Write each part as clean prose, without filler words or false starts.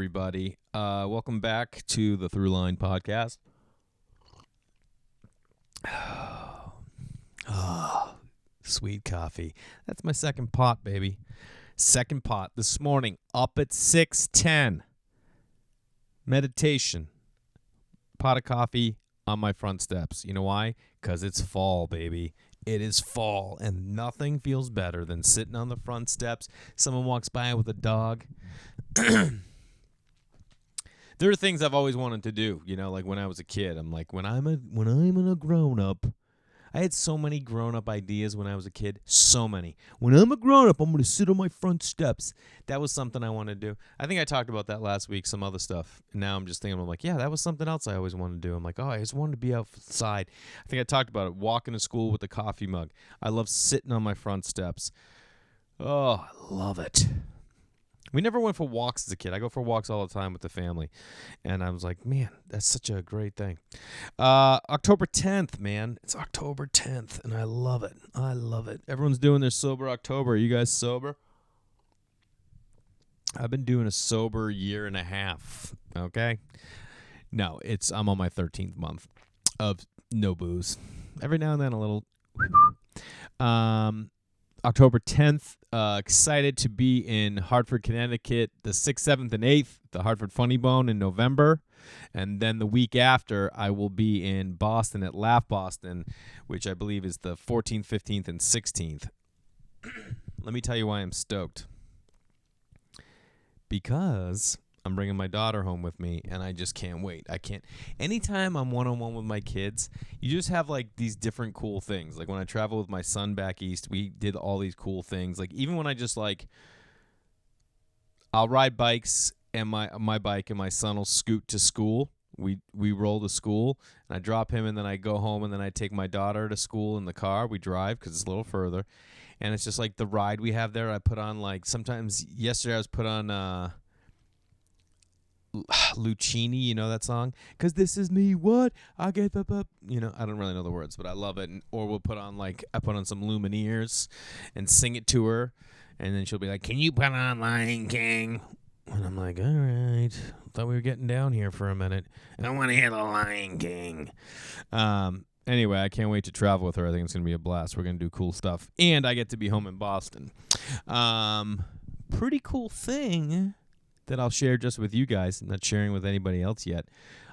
everybody. Welcome back to the Thruline podcast. Sweet coffee. That's my second pot, baby. Second pot this morning, up at 6:10. Meditation. Pot of coffee on my front steps. You know why? Because it's fall, baby. It is fall, and nothing feels better than sitting on the front steps. Someone walks by with a dog. There are things I've always wanted to do, like when I was a kid. I'm like, when I'm a grown-up, I had so many grown-up ideas when I was a kid. So many. When I'm a grown-up, I'm going to sit on my front steps. That was something I wanted to do. I think I talked about that last week, some other stuff. And now I'm just thinking, I'm like, yeah, that was something else I always wanted to do. I'm like, I just wanted to be outside. I think I talked about it, walking to school with a coffee mug. I love sitting on my front steps. Oh, I love it. We never went for walks as a kid. I go for walks all the time with the family. And I was like, man, that's such a great thing. October 10th, man. It's October 10th, and I love it. I love it. Everyone's doing their sober October. Are you guys sober? I've been doing a sober year and a half, okay? No, I'm on my 13th month of no booze. Every now and then a little. October 10th, excited to be in Hartford, Connecticut, the 6th, 7th, and 8th, the Hartford Funny Bone in November. And then the week after, I will be in Boston at Laugh Boston, which I believe is the 14th, 15th, and 16th. Let me tell you why I'm stoked. Because I'm bringing my daughter home with me, and I just can't wait. Anytime I'm one-on-one with my kids, you just have, like, these different cool things. Like, when I travel with my son back east, we did all these cool things. Like, even when I just, I'll ride bikes, and my bike and my son will scoot to school. We roll to school, and I drop him, and then I go home, and then I take my daughter to school in the car. We drive, because it's a little further. And it's just, like, the ride we have there, I put on, sometimes yesterday I was put on, Lucchini, you know that song? Because this is me, what? I get up. I don't really know the words, but I love it. Or we'll put on, I put on some Lumineers and sing it to her. And then she'll be like, can you put on Lion King? And I'm like, all right. Thought we were getting down here for a minute. I want to hear the Lion King. Anyway, I can't wait to travel with her. I think it's going to be a blast. We're going to do cool stuff. And I get to be home in Boston. Pretty cool thing that I'll share just with you guys. I'm not sharing with anybody else yet.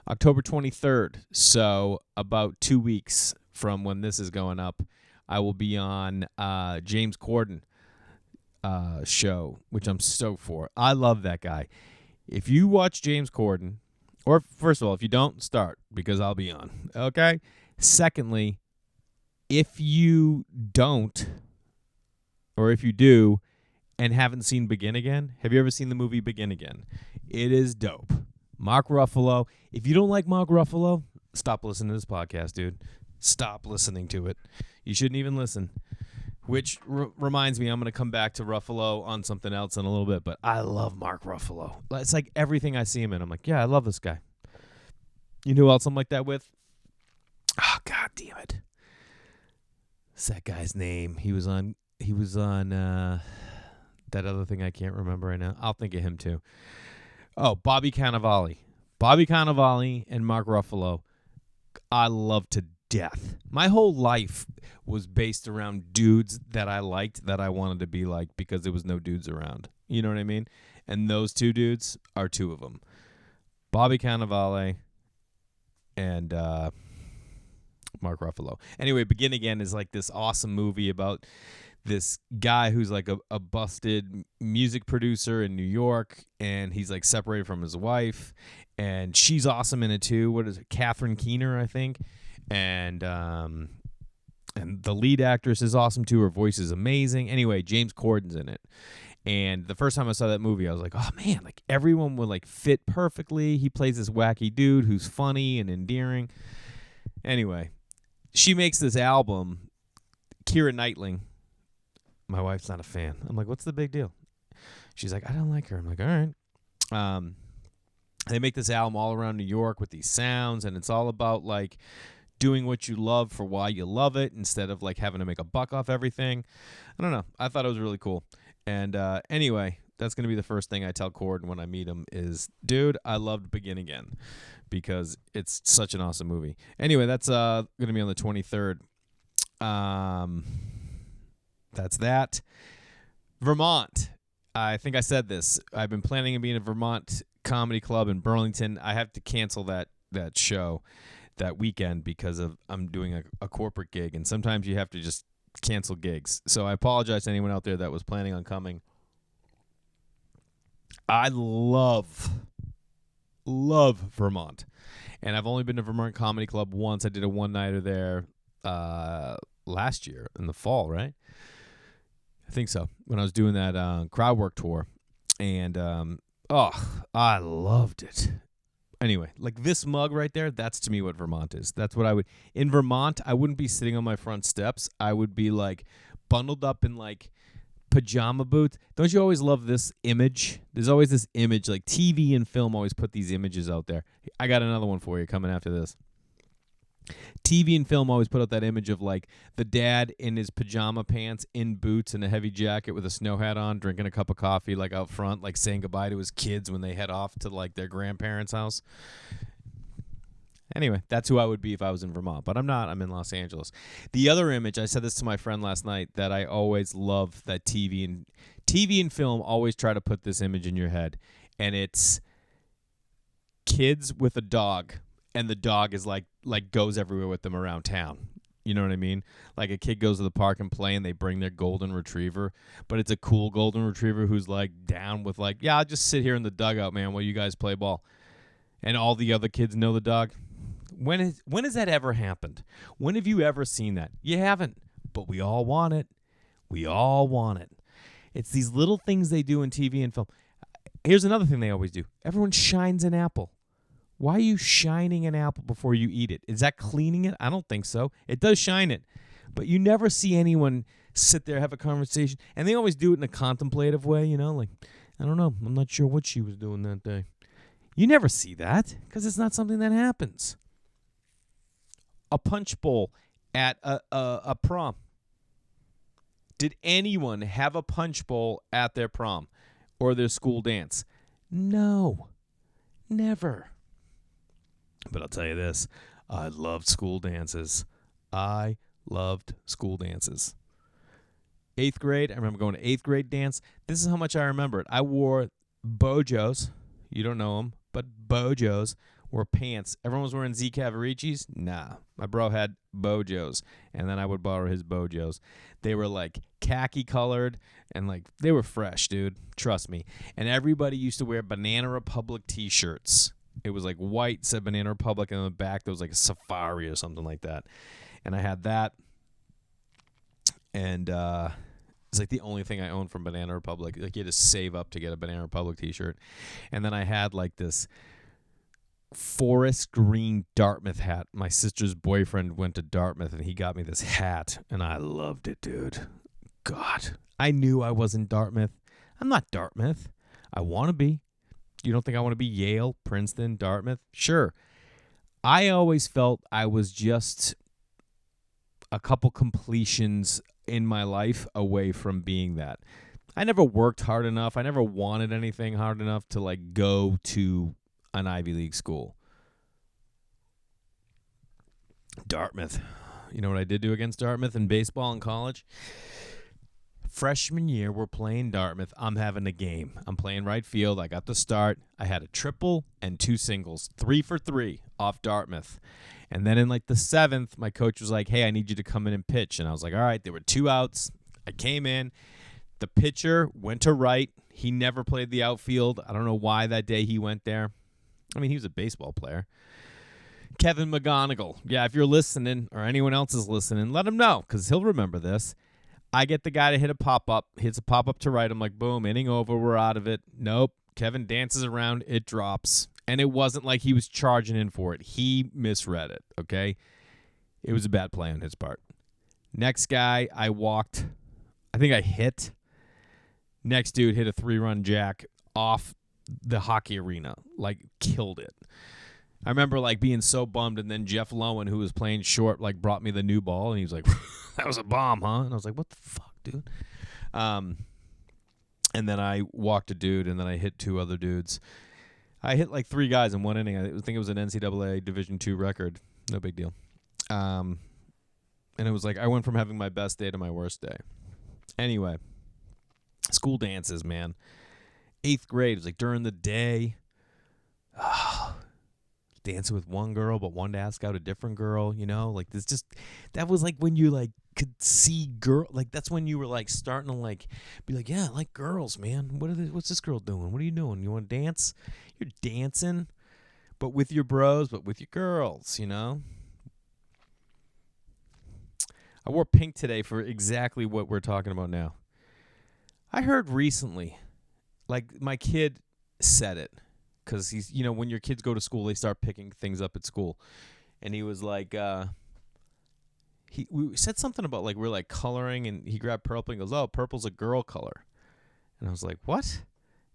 October 23rd, so about 2 weeks from when this is going up, I will be on James Corden show, which I'm stoked for. I love that guy. If you watch James Corden, or first of all, if you don't, start, because I'll be on, okay? Secondly, if you don't, or if you do, and haven't seen Begin Again, have you ever seen the movie Begin Again? It is dope. Mark Ruffalo. If you don't like Mark Ruffalo, stop listening to this podcast, dude. Stop listening to it. You shouldn't even listen. Which reminds me, I'm going to come back to Ruffalo on something else in a little bit, but I love Mark Ruffalo. It's like everything I see him in, I'm like, yeah, I love this guy. You know who else I'm like that with? Oh, God damn it. What's that guy's name? He was on that other thing I can't remember right now. I'll think of him too. Oh, Bobby Cannavale. Bobby Cannavale and Mark Ruffalo, I love to death. My whole life was based around dudes that I liked, that I wanted to be like, because there was no dudes around. You know what I mean? And those two dudes are two of them. Bobby Cannavale and Mark Ruffalo. Anyway, Begin Again is like this awesome movie about this guy who's like a busted music producer in New York, and he's like separated from his wife, and she's awesome in it too. What is it? Catherine Keener, I think. And the lead actress is awesome too. Her voice is amazing. Anyway, James Corden's in it. And the first time I saw that movie, I was like, oh man, like everyone would like fit perfectly. He plays this wacky dude who's funny and endearing. Anyway, she makes this album, Keira Knightley. My wife's not a fan. I'm like, what's the big deal? She's like, I don't like her. I'm like, all right. They make this album all around New York with these sounds, and it's all about like doing what you love for why you love it instead of like having to make a buck off everything. I don't know. I thought it was really cool. And anyway, That's going to be the first thing I tell Corden when I meet him is, dude, I loved Begin Again because it's such an awesome movie. Anyway, that's going to be on the 23rd. That's that. Vermont. I think I said this. I've been planning on being at Vermont Comedy Club in Burlington. I have to cancel that show that weekend because I'm doing a corporate gig, and sometimes you have to just cancel gigs. So I apologize to anyone out there that was planning on coming. I love Vermont, and I've only been to Vermont Comedy Club once. I did a one-nighter there last year in the fall, right? I think so, when I was doing that crowd work tour, and I loved it. Anyway, like this mug right there, that's to me what Vermont is. That's what I would, in Vermont, I wouldn't be sitting on my front steps. I would be like bundled up in like pajama boots. Don't you always love this image? There's always this image, like TV and film always put these images out there. I got another one for you coming after this. TV and film always put out that image of like the dad in his pajama pants, in boots and a heavy jacket with a snow hat on, drinking a cup of coffee like out front, like saying goodbye to his kids when they head off to like their grandparents' house. Anyway, that's who I would be if I was in Vermont, but I'm not. I'm in Los Angeles. The other image, I said this to my friend last night, that I always love that TV and film always try to put this image in your head, and it's kids with a dog. And the dog is like goes everywhere with them around town. You know what I mean? Like a kid goes to the park and play and they bring their golden retriever, but it's a cool golden retriever who's like down with like, yeah, I'll just sit here in the dugout, man, while you guys play ball. And all the other kids know the dog. When has that ever happened? When have you ever seen that? You haven't, but we all want it. We all want it. It's these little things they do in TV and film. Here's another thing they always do. Everyone shines an apple. Why are you shining an apple before you eat it? Is that cleaning it? I don't think so. It does shine it. But you never see anyone sit there, have a conversation. And they always do it in a contemplative way, you know, like, I don't know. I'm not sure what she was doing that day. You never see that because it's not something that happens. A punch bowl at a prom. Did anyone have a punch bowl at their prom or their school dance? No. Never. But I'll tell you this, I loved school dances. I loved school dances. 8th grade, I remember going to 8th grade dance. This is how much I remember it. I wore bojos. You don't know them, but bojos were pants. Everyone was wearing Z Cavaricis? Nah. My bro had bojos, and then I would borrow his bojos. They were like khaki colored, and like they were fresh, dude. Trust me. And everybody used to wear Banana Republic t-shirts. It was like white, said Banana Republic, and on the back there was like a safari or something like that. And I had that. And it's like the only thing I owned from Banana Republic. Like you had to save up to get a Banana Republic t-shirt. And then I had like this forest green Dartmouth hat. My sister's boyfriend went to Dartmouth, and he got me this hat. And I loved it, dude. God. I knew I wasn't Dartmouth. I'm not Dartmouth. I want to be. You don't think I want to be Yale, Princeton, Dartmouth? Sure. I always felt I was just a couple completions in my life away from being that. I never worked hard enough. I never wanted anything hard enough to like go to an Ivy League school. Dartmouth. You know what I did do against Dartmouth in baseball in college? Freshman year, we're playing Dartmouth. I'm having a game. I'm playing right field. I got the start. I had a triple and 2 singles, 3 for 3 off Dartmouth. And then in like the 7th, my coach was like, hey, I need you to come in and pitch. And I was like, all right, there were 2 outs. I came in. The pitcher went to right. He never played the outfield. I don't know why that day he went there. I mean, he was a baseball player. Kevin McGonigal. Yeah, if you're listening or anyone else is listening, let him know because he'll remember this. I get the guy to hit a pop-up, hits a pop-up to right. I'm like, boom, inning over, we're out of it. Nope. Kevin dances around, it drops. And it wasn't like he was charging in for it. He misread it, okay? It was a bad play on his part. Next guy, I walked. I think I hit. Next dude hit a 3-run jack off the hockey arena. Like, killed it. I remember, like, being so bummed, and then Jeff Lowen, who was playing short, like, brought me the new ball, and he was like, that was a bomb, huh? And I was like, what the fuck, dude? And then I walked a dude, and then I hit 2 other dudes. I hit like 3 guys in one inning. I think it was an NCAA Division II record. No big deal. And it was like I went from having my best day to my worst day. Anyway, school dances, man. 8th grade, it was like during the day. Dancing with one girl, but wanted to ask out a different girl, like this that was like when you like could see girl, like that's when you were like starting to like be like, yeah, I like girls, man. What's this girl doing? What are you doing? You want to dance? You're dancing, but with your bros, but with your girls, I wore pink today for exactly what we're talking about now. I heard recently, like my kid said it. Because he's, when your kids go to school, they start picking things up at school. And he was like, we said something about like, we're like coloring, and he grabbed purple and goes, oh, purple's a girl color. And I was like, what? And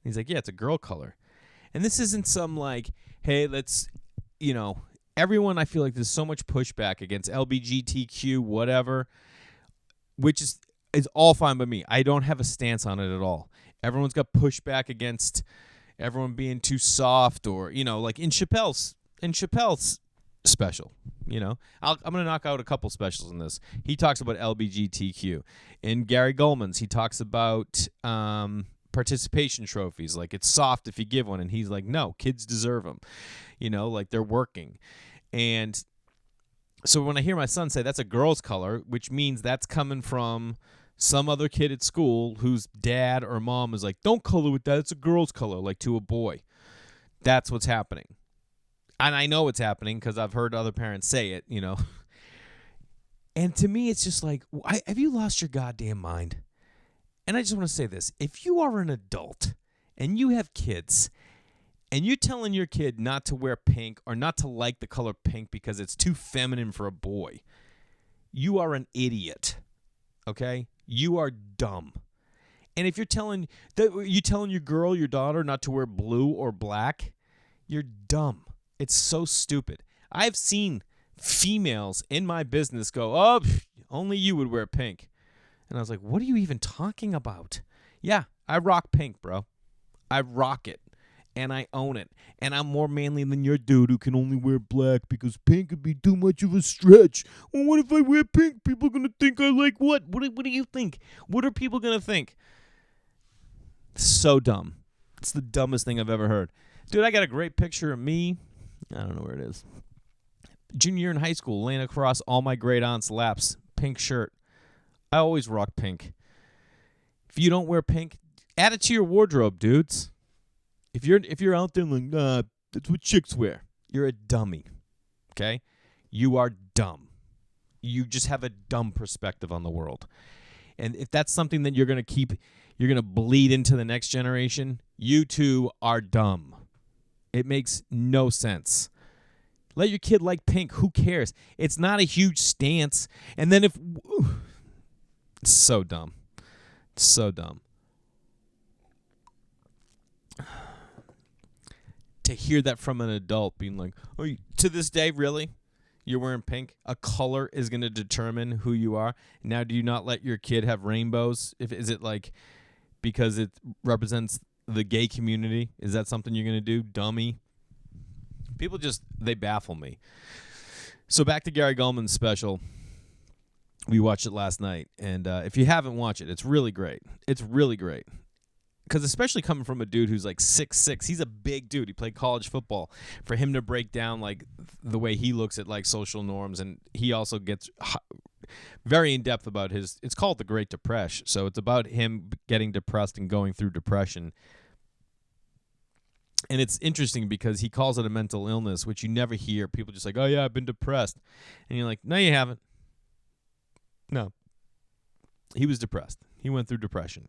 he's like, yeah, it's a girl color. And this isn't some like, hey, let's, everyone, I feel like there's so much pushback against LGBTQ, whatever, which is all fine by me. I don't have a stance on it at all. Everyone's got pushback against everyone being too soft, or like in Chappelle's special. I'm gonna knock out a couple specials in this. He talks about LGBTQ. In Gary Gulman's, he talks about participation trophies. Like it's soft if you give one, and he's like, no, kids deserve them. Like they're working. And so when I hear my son say that's a girl's color, which means that's coming from some other kid at school whose dad or mom is like, don't color with that. It's a girl's color, like to a boy. That's what's happening. And I know it's happening because I've heard other parents say it, And to me, it's just like, have you lost your goddamn mind? And I just want to say this. If you are an adult and you have kids and you're telling your kid not to wear pink or not to like the color pink because it's too feminine for a boy, you are an idiot. Okay? You are dumb. And if you're telling your girl, your daughter, not to wear blue or black, you're dumb. It's so stupid. I've seen females in my business go, oh, only you would wear pink. And I was like, what are you even talking about? Yeah, I rock pink, bro. I rock it. And I own it. And I'm more manly than your dude who can only wear black because pink would be too much of a stretch. Well, what if I wear pink? People are going to think I like what? What do you think? What are people going to think? So dumb. It's the dumbest thing I've ever heard. Dude, I got a great picture of me. I don't know where it is. Junior year in high school, laying across all my great aunt's laps. Pink shirt. I always rock pink. If you don't wear pink, add it to your wardrobe, dudes. If you're out there like, nah, that's what chicks wear, you're a dummy, okay? You are dumb. You just have a dumb perspective on the world. And if that's something that you're going to bleed into the next generation, you too are dumb. It makes no sense. Let your kid like pink. Who cares? It's not a huge stance. And then it's so dumb. It's so dumb. To hear that from an adult being like, oh, to this day, really? You're wearing pink? A color is going to determine who you are. Now, do you not let your kid have rainbows? Is it like because it represents the gay community? Is that something you're going to do? Dummy. People they baffle me. So back to Gary Gulman's special. We watched it last night. And if you haven't watched it, it's really great. It's really great. Because especially coming from a dude who's like 6'6", he's a big dude. He played college football. For him to break down like the way he looks at like social norms, and he also gets very in depth about it's called the Great Depression. So it's about him getting depressed and going through depression. And it's interesting because he calls it a mental illness, which you never hear. People just like, oh yeah, I've been depressed. And you're like, no, you haven't. No. He was depressed. He went through depression.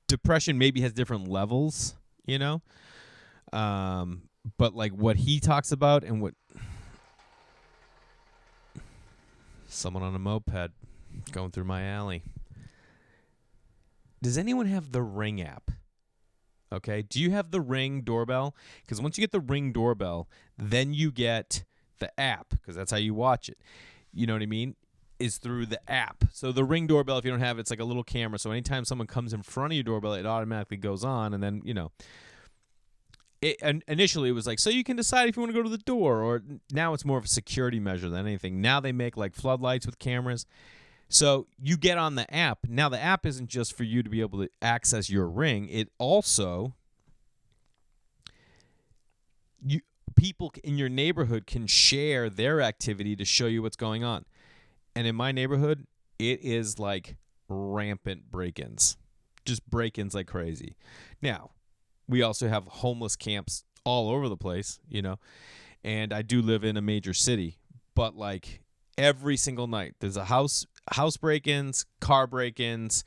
Depression maybe has different levels, but like what he talks about and what someone on a moped going through my alley. Does anyone have the Ring app? Okay. Do you have the Ring doorbell? Because once you get the Ring doorbell, then you get the app because that's how you watch it. You know what I mean? is through the app. So the Ring doorbell, if you don't have it, it's like a little camera. So anytime someone comes in front of your doorbell, it automatically goes on. And then, and initially it was like, so you can decide if you want to go to the door, or now it's more of a security measure than anything. Now they make like floodlights with cameras. So you get on the app. Now the app isn't just for you to be able to access your Ring. It also, people in your neighborhood can share their activity to show you what's going on. And in my neighborhood, it is like rampant break-ins. Just break-ins like crazy. Now, we also have homeless camps all over the place, and I do live in a major city. But like every single night, there's a house break-ins, car break-ins,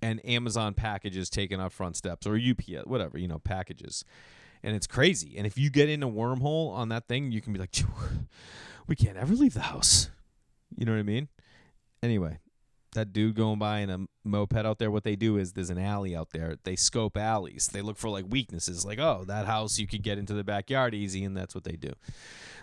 and Amazon packages taken off front steps, or UPS, whatever, packages. And it's crazy. And if you get in a wormhole on that thing, you can be like, we can't ever leave the house. You know what I mean? Anyway, that dude going by in a moped out there, what they do is there's an alley out there. They scope alleys. They look for like weaknesses, like, oh, that house, you could get into the backyard easy, and that's what they do.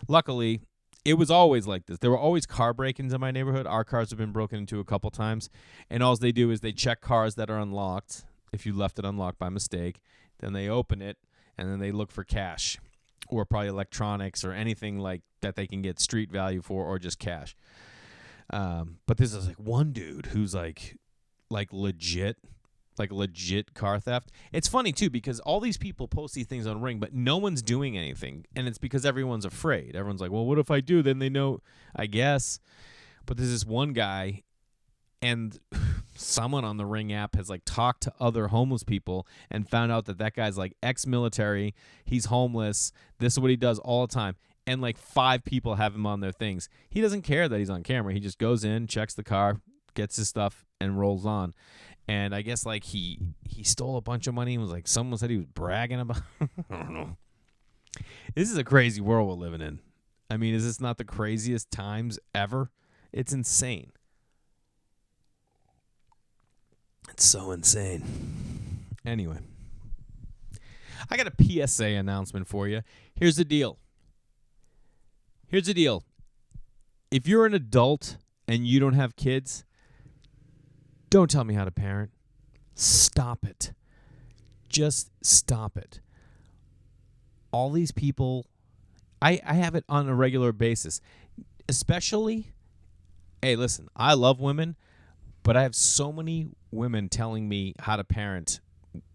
Luckily, it was always like this. There were always car break-ins in my neighborhood. Our cars have been broken into a couple times, and all they do is they check cars that are unlocked. If you left it unlocked by mistake, then they open it, and then they look for cash, or probably electronics or anything like that they can get street value for, or just cash. But this is like one dude who's like legit car theft. It's funny too, because all these people post these things on Ring, but no one's doing anything. And it's because everyone's afraid. Everyone's like, well, what if I do? Then they know, I guess. But there's this one guy, and someone on the Ring app has like talked to other homeless people and found out that guy's like ex-military. He's homeless. This is what he does all the time. And like 5 people have him on their things. He doesn't care that he's on camera. He just goes in, checks the car, gets his stuff, and rolls on. And I guess like he stole a bunch of money and was like, someone said he was bragging about. I don't know. This is a crazy world we're living in. I mean, is this not the craziest times ever? It's insane. It's so insane. Anyway, I got a PSA announcement for you. Here's the deal. If you're an adult and you don't have kids, don't tell me how to parent. Stop it. Just stop it. All these people, I have it on a regular basis. Especially, hey, listen, I love women, but I have so many women telling me how to parent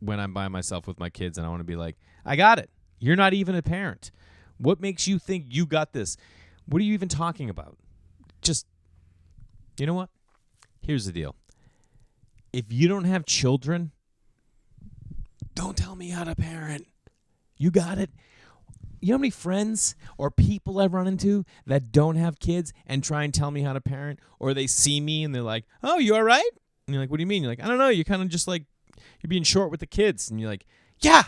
when I'm by myself with my kids, and I want to be like, I got it. You're not even a parent. What makes you think you got this? What are you even talking about? Just, you know what? Here's the deal. If you don't have children, don't tell me how to parent. You got it. You know how many friends or people I've run into that don't have kids and try and tell me how to parent? Or they see me and they're like, oh, you all right? And you're like, what do you mean? You're like, I don't know. You're kind of just like, you're being short with the kids. And you're like, yeah.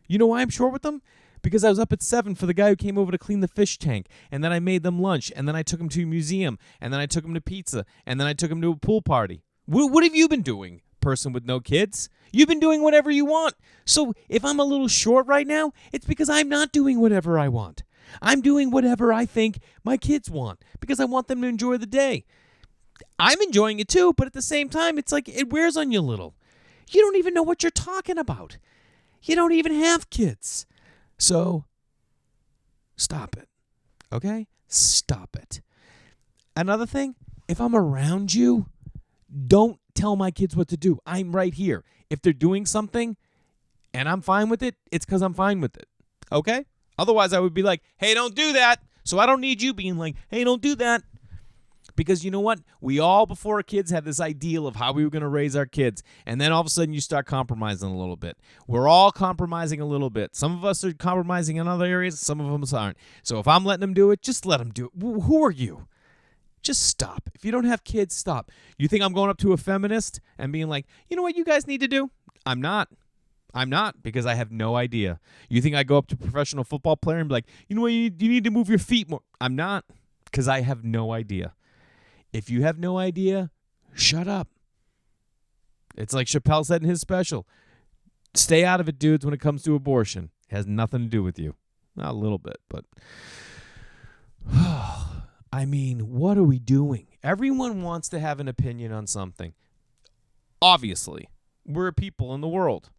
You know why I'm short with them? Because I was up at 7 for the guy who came over to clean the fish tank. And then I made them lunch. And then I took them to a museum. And then I took them to pizza. And then I took them to a pool party. What have you been doing, person with no kids? You've been doing whatever you want. So if I'm a little short right now, it's because I'm not doing whatever I want. I'm doing whatever I think my kids want because I want them to enjoy the day. I'm enjoying it too, but at the same time, it's like it wears on you a little. You don't even know what you're talking about. You don't even have kids. So stop it. Okay? Stop it. Another thing, if I'm around you, don't tell my kids what to do. I'm right here. If they're doing something and I'm fine with it, it's because I'm fine with it. Okay? Otherwise, I would be like, hey, don't do that. So I don't need you being like, hey, don't do that. Because you know what? We all, before our kids, had this ideal of how we were going to raise our kids. And then all of a sudden, you start compromising a little bit. We're all compromising a little bit. Some of us are compromising in other areas. Some of us aren't. So if I'm letting them do it, just let them do it. Who are you? Just stop. If you don't have kids, stop. You think I'm going up to a feminist and being like, you know what you guys need to do? I'm not because I have no idea. You think I go up to a professional football player and be like, you know what, you need to move your feet more. I'm not because I have no idea. If you have no idea, shut up. It's like Chappelle said in his special. Stay out of it, dudes, when it comes to abortion. It has nothing to do with you. Not a little bit, but I mean, what are we doing? Everyone wants to have an opinion on something. Obviously, we're people in the world.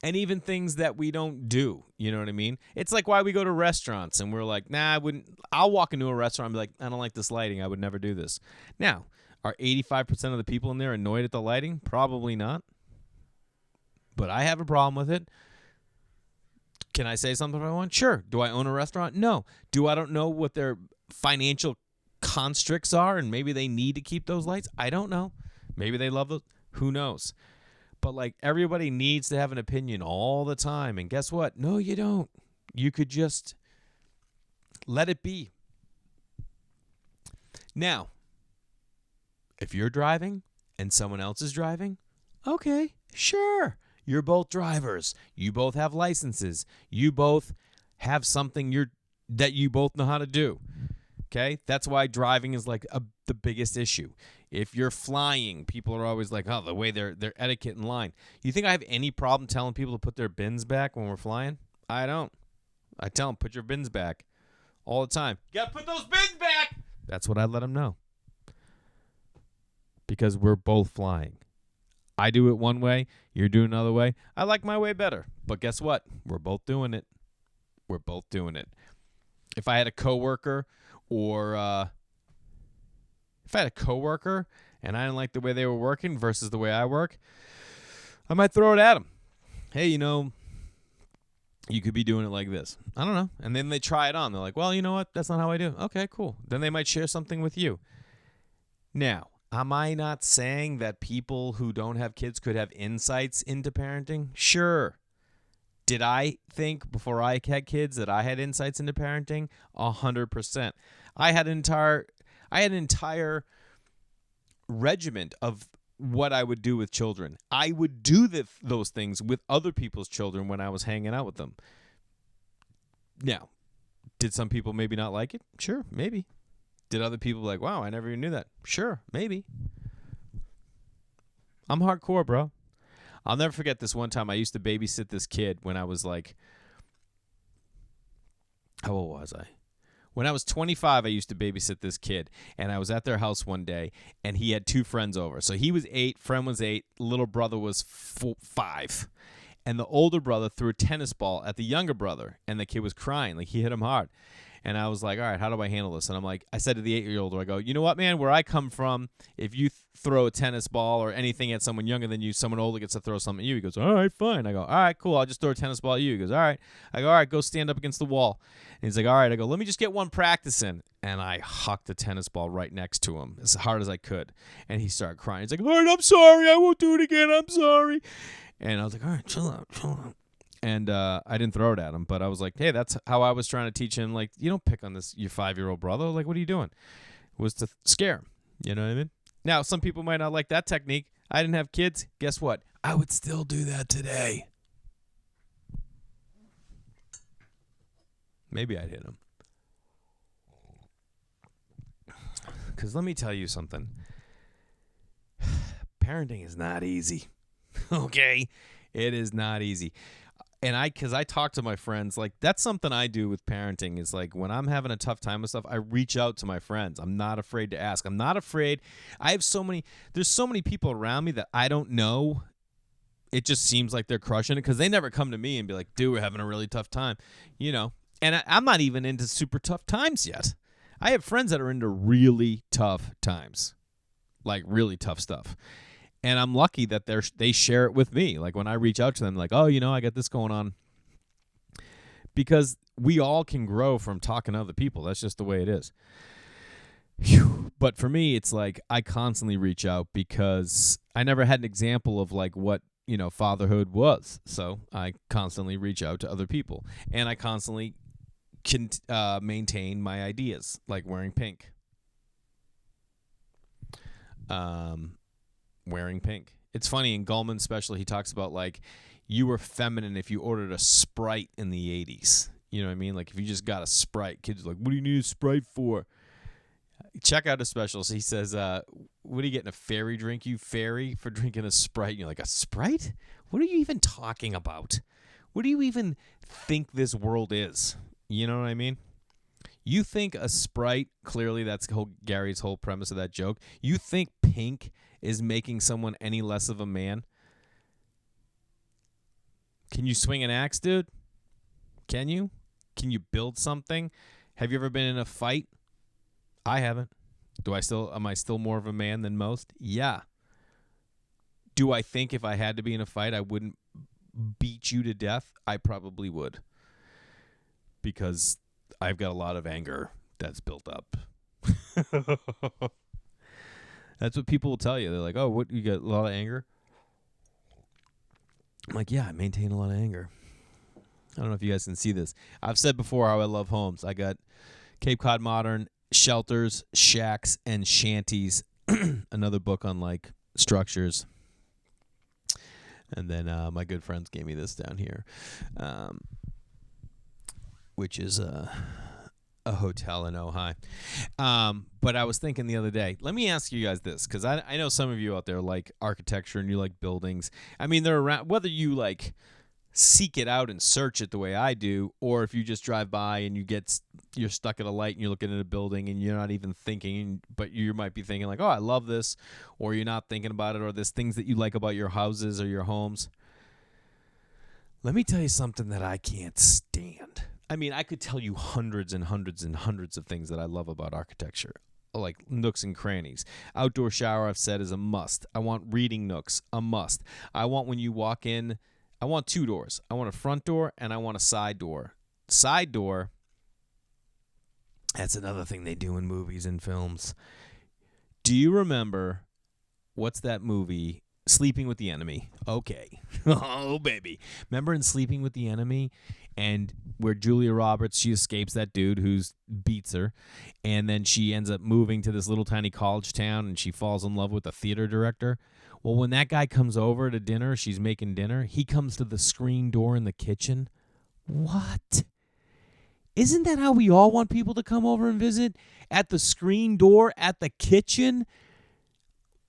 And even things that we don't do, you know what I mean? It's like why we go to restaurants and we're like, nah, I wouldn't. I'll walk into a restaurant and be like, I don't like this lighting. I would never do this. Now, are 85% of the people in there annoyed at the lighting? Probably not. But I have a problem with it. Can I say something if I want? Sure. Do I own a restaurant? No. Do I don't know what their financial constricts are and maybe they need to keep those lights? I don't know. Maybe they love those. Who knows? But like everybody needs to have an opinion all the time. And guess what? No, you don't. You could just let it be. Now, if you're driving and someone else is driving, okay, sure. You're both drivers. You both have licenses. You both have something that you both know how to do. Okay? That's why driving is like the biggest issue. If you're flying, people are always like, oh, the way their etiquette in line. You think I have any problem telling people to put their bins back when we're flying? I don't. I tell them, put your bins back all the time. You got to put those bins back. That's what I let them know. Because we're both flying. I do it one way, you're doing another way. I like my way better. But guess what? We're both doing it. We're both doing it. If I had a coworker and I didn't like the way they were working versus the way I work, I might throw it at them. Hey, you could be doing it like this. I don't know. And then they try it on. They're like, well, you know what? That's not how I do it. Okay, cool. Then they might share something with you. Now, am I not saying that people who don't have kids could have insights into parenting? Sure. Did I think before I had kids that I had insights into parenting? 100%. I had an entire regiment of what I would do with children. I would do those things with other people's children when I was hanging out with them. Now, did some people maybe not like it? Sure, maybe. Did other people be like, wow, I never even knew that? Sure, maybe. I'm hardcore, bro. I'll never forget this one time I used to babysit this kid when I was like, how old was I? When I was 25, I used to babysit this kid, and I was at their house one day, and he had 2 friends over. So he was 8, friend was 8, little brother was 5. And the older brother threw a tennis ball at the younger brother, and the kid was crying. Like, he hit him hard. And I was like, all right, how do I handle this? And I said to the 8-year-old, I go, you know what, man, where I come from, if you throw a tennis ball or anything at someone younger than you, someone older gets to throw something at you. He goes, all right, fine. I go, all right, cool. I'll just throw a tennis ball at you. He goes, all right. I go, all right, go stand up against the wall. And he's like, all right. I go, let me just get one practice in. And I hucked the tennis ball right next to him as hard as I could. And he started crying. He's like, all right, I'm sorry. I won't do it again. I'm sorry. And I was like, all right, chill out. And I didn't throw it at him, but I was like, hey, that's how I was trying to teach him. Like, you don't pick on your 5-year-old brother. Like, what are you doing? It was to scare him. You know what I mean? Now, some people might not like that technique. I didn't have kids. Guess what? I would still do that today. Maybe I'd hit him. Because let me tell you something. Parenting is not easy. Okay? It is not easy. And because I talk to my friends, like that's something I do with parenting is like when I'm having a tough time with stuff, I reach out to my friends. I'm not afraid to ask. I'm not afraid. There's so many people around me that I don't know. It just seems like they're crushing it because they never come to me and be like, dude, we're having a really tough time, And I'm not even into super tough times yet. I have friends that are into really tough times, like really tough stuff. And I'm lucky that they share it with me. Like when I reach out to them, like, oh, I got this going on. Because we all can grow from talking to other people. That's just the way it is. Whew. But for me, it's like I constantly reach out because I never had an example of like what, fatherhood was. So I constantly reach out to other people. And I constantly can maintain my ideas, like wearing pink. Wearing pink. It's funny, in Gulman special, he talks about like you were feminine if you ordered a Sprite in the 80s. You know what I mean? Like if you just got a Sprite, kids are like, what do you need a Sprite for? Check out his specials. He says, what are you getting, a fairy drink, you fairy, for drinking a Sprite? And you're like, a Sprite? What are you even talking about? What do you even think this world is? You know what I mean? You think a Sprite, clearly that's Gary's whole premise of that joke. You think pink is making someone any less of a man? Can you swing an axe, dude? Can you? Can you build something? Have you ever been in a fight? I haven't. Am I still more of a man than most? Yeah. Do I think if I had to be in a fight, I wouldn't beat you to death? I probably would. Because I've got a lot of anger that's built up. That's what people will tell you. They're like, oh, what, you got a lot of anger? I'm like, yeah, I maintain a lot of anger. I don't know if you guys can see this. I've said before how I love homes. I got Cape Cod Modern, shelters, shacks, and shanties. Another book on like structures. And then my good friends gave me this down here, which is a hotel in Ojai. But I was thinking the other day, let me ask you guys this, because I know some of you out there like architecture and you like buildings. I mean, they're around, whether you like seek it out and search it the way I do, or if you just drive by and you're stuck at a light and you're looking at a building and you're not even thinking, but you might be thinking like, oh, I love this, or you're not thinking about it, or there's things that you like about your houses or your homes. Let me tell you something that I can't stand. I mean, I could tell you hundreds and hundreds and hundreds of things that I love about architecture, like nooks and crannies. Outdoor shower, I've said, is a must. I want reading nooks, a must. I want when you walk in, I want 2 doors. I want a front door and I want a side door. Side door, that's another thing they do in movies and films. Do you remember, what's that movie, Sleeping with the Enemy? Okay. Oh, baby. Remember in Sleeping with the Enemy? And where Julia Roberts, she escapes that dude who's beats her. And then she ends up moving to this little tiny college town and she falls in love with the theater director. Well, when that guy comes over to dinner, she's making dinner, he comes to the screen door in the kitchen. What? Isn't that how we all want people to come over and visit? At the screen door, at the kitchen?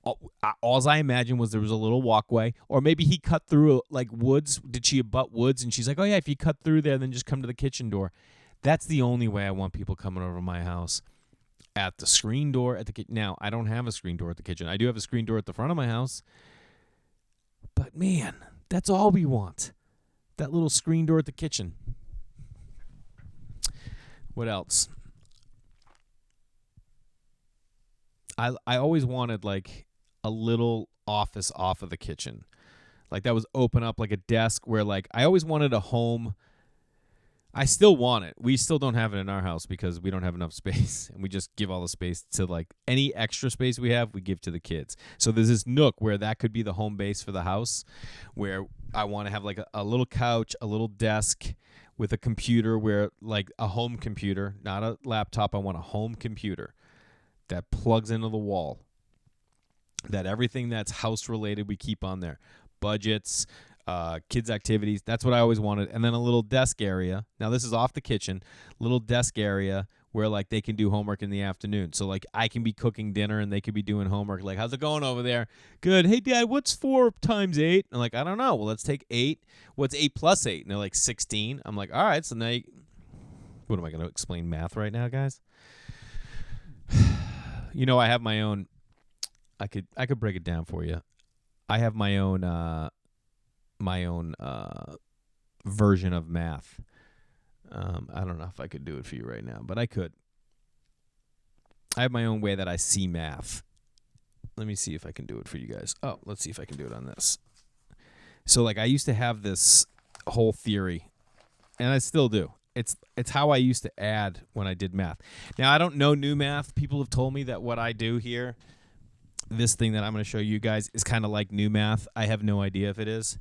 All I imagined was there was a little walkway, or maybe he cut through like woods. Did she abut woods? And she's like, oh, yeah, if you cut through there, then just come to the kitchen door. That's the only way I want people coming over to my house. At the screen door at the kitchen. Now, I don't have a screen door at the kitchen. I do have a screen door at the front of my house. But, man, that's all we want. That little screen door at the kitchen. What else? I always wanted, like, a little office off of the kitchen. Like, that was open up like a desk where, like, I always wanted a home. I still want it. We still don't have it in our house because we don't have enough space, and we just give all the space to, like, any extra space we have, we give to the kids. So there's this nook where that could be the home base for the house, where I want to have, like, a little couch, a little desk with a computer, where, like, a home computer, not a laptop. I want a home computer that plugs into the wall, that everything that's house-related we keep on there. Budgets, kids' activities. That's what I always wanted. And then a little desk area. Now, this is off the kitchen. Little desk area where, like, they can do homework in the afternoon. So, like, I can be cooking dinner and they could be doing homework. Like, how's it going over there? Good. Hey, Dad, what's 4 times 8? I'm like, I don't know. Well, let's take 8. What's 8 plus 8? And they're like, 16. I'm like, all right. So now what am I going to explain math right now, guys? You know, I have my own. I could break it down for you. I have my own version of math. I don't know if I could do it for you right now, but I could. I have my own way that I see math. Let me see if I can do it for you guys. Oh, let's see if I can do it on this. So, like, I used to have this whole theory, and I still do. It's how I used to add when I did math. Now, I don't know new math. People have told me that what I do here, this thing that I'm going to show you guys, is kind of like new math. I have no idea if it is,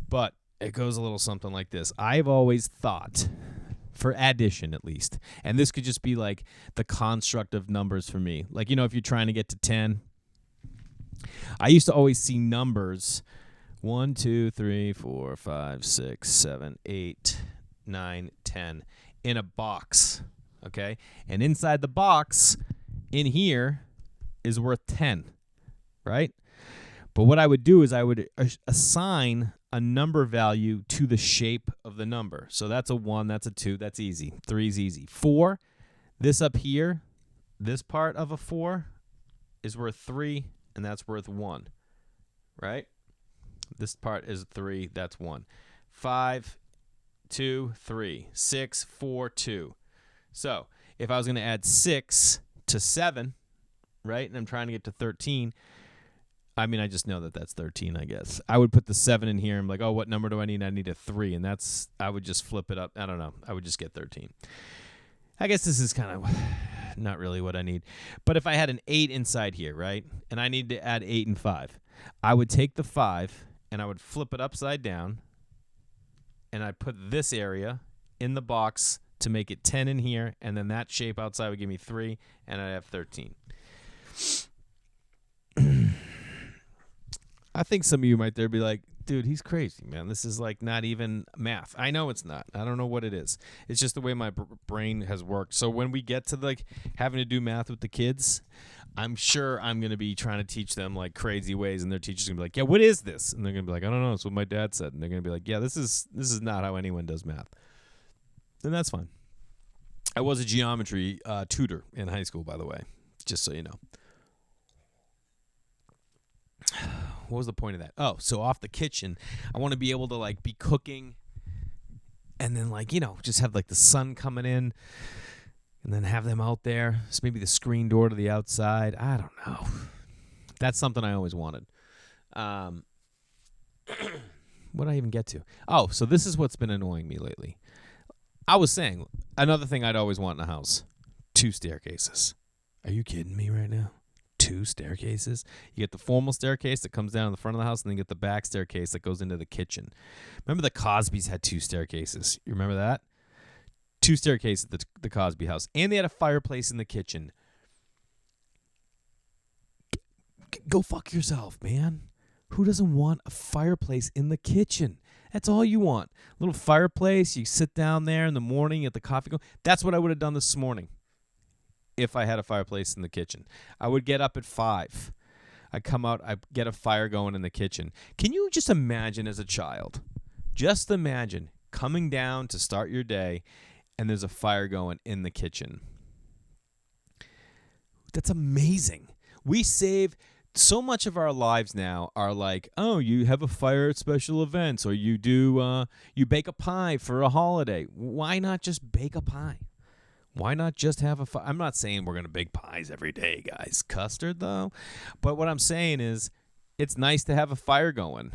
but it goes a little something like this. I've always thought, for addition at least, and this could just be like the construct of numbers for me. Like, you know, if you're trying to get to 10, I used to always see numbers 1, 2, 3, 4, 5, 6, 7, 8, 9, 10 in a box, okay? And inside the box, in here, is worth 10, right? But what I would do is I would assign a number value to the shape of the number. So that's a 1, that's a 2, that's easy. 3 is easy. 4, This up here, this part of a 4 is worth 3, and that's worth 1, right? This part is 3, that's 1. 5, 2, 3, 6, 4, 2. So if I was going to add 6 to 7, right, and I'm trying to get to 13, I mean, I just know that that's 13, I guess. I would put the 7 in here. I'm like, oh, what number do I need? I need a 3, and I would just flip it up. I don't know. I would just get 13. I guess this is kind of not really what I need. But if I had an 8 inside here, right, and I need to add 8 and 5, I would take the 5, and I would flip it upside down, and I'd put this area in the box to make it 10 in here, and then that shape outside would give me 3, and I'd have 13. I think some of you might there be like, dude, he's crazy, man. This is like not even math. I know it's not. I don't know what it is. It's just the way my brain has worked. So when we get to like having to do math with the kids, I'm sure I'm going to be trying to teach them like crazy ways, and their teacher's going to be like, yeah, what is this? And they're going to be like, I don't know. It's what my dad said. And they're going to be like, yeah, this is not how anyone does math. And that's fine. I was a geometry tutor in high school, by the way, just so you know. What was the point of that? Oh, so off the kitchen, I want to be able to like be cooking and then like, just have like the sun coming in and then have them out there. So maybe the screen door to the outside. I don't know. That's something I always wanted. What did I even get to? Oh, so this is what's been annoying me lately. I was saying another thing I'd always want in a house, 2 staircases. Are you kidding me right now? 2 staircases. You get the formal staircase that comes down in the front of the house, and then you get the back staircase that goes into the kitchen. Remember the Cosbys had 2 staircases. You remember that? 2 staircases at the Cosby house. And they had a fireplace in the kitchen. Go fuck yourself, man. Who doesn't want a fireplace in the kitchen? That's all you want. A little fireplace. You sit down there in the morning at the coffee go. That's what I would have done this morning. If I had a fireplace in the kitchen, I would get up at 5. I'd come out, I'd get a fire going in the kitchen. Can you just imagine as a child, just imagine coming down to start your day and there's a fire going in the kitchen? That's amazing. We save so much of our lives now are like, oh, you have a fire at special events, or you do, you bake a pie for a holiday. Why not just bake a pie? Why not just have a fire? I'm not saying we're going to bake pies every day, guys. Custard, though. But what I'm saying is it's nice to have a fire going,